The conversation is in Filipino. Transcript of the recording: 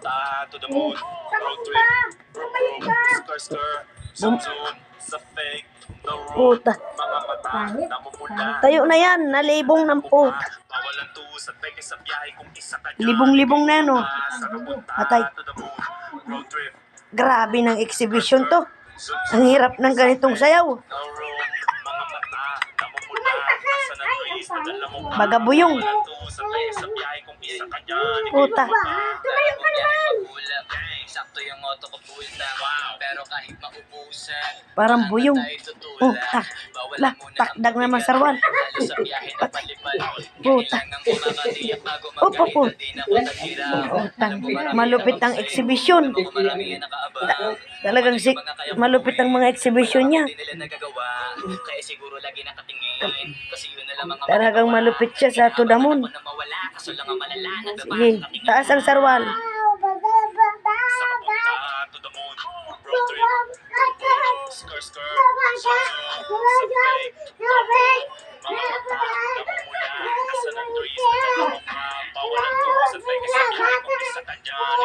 punta to the moon. Road trip, skr skr, zoom zoom, sa fake, no road. Puta. Mga mata, namumula. Tayo na yan, nalibong ng puta. Bawalan tuusad, peke sa biyahe kung isa ka dyan. Libong-libong na yan, oh. Sarap punta Patay. to the moon. Road trip, Grabe ng exhibition to. Ang hirap ng ganitong sayaw. no road. Mga mata, namumula. Asa na trees, nadala mo pa. Bagabuyong. Bawalan tuusad, peke sa biyahe kung isa ka dyan. Puta. Tumayo ka naman! Sakto yung auto ko pulta. Pero kahit maubusan, Parang buyong. tayo tutulak. Oh, la, takdag naman sarwan. Lalo sa biyahe na palipad. Puta. Kailangan kumakatiyak bago Opo, po. magkahit di na ako naghirap. Putang, malupit ang exhibition. Kung marami yan nakaabang. Talagang malupit ang mga exhibition niya. Hindi nila nagagawa. Kaya siguro lagi nakatingin. Kasi yun na lang mga Talagang malupit siya sa to the moon. na mawala. Kaso lang ang malala. Sige, taas ang sarwal. Punta to the moon. Road trip, skr skr, zoom zoom, sa fake, no road. Mga mata, namumula. Asa na trees, nadala mo pa. Bawalan tuusad, peke sa biyahe kung isa ka dyan.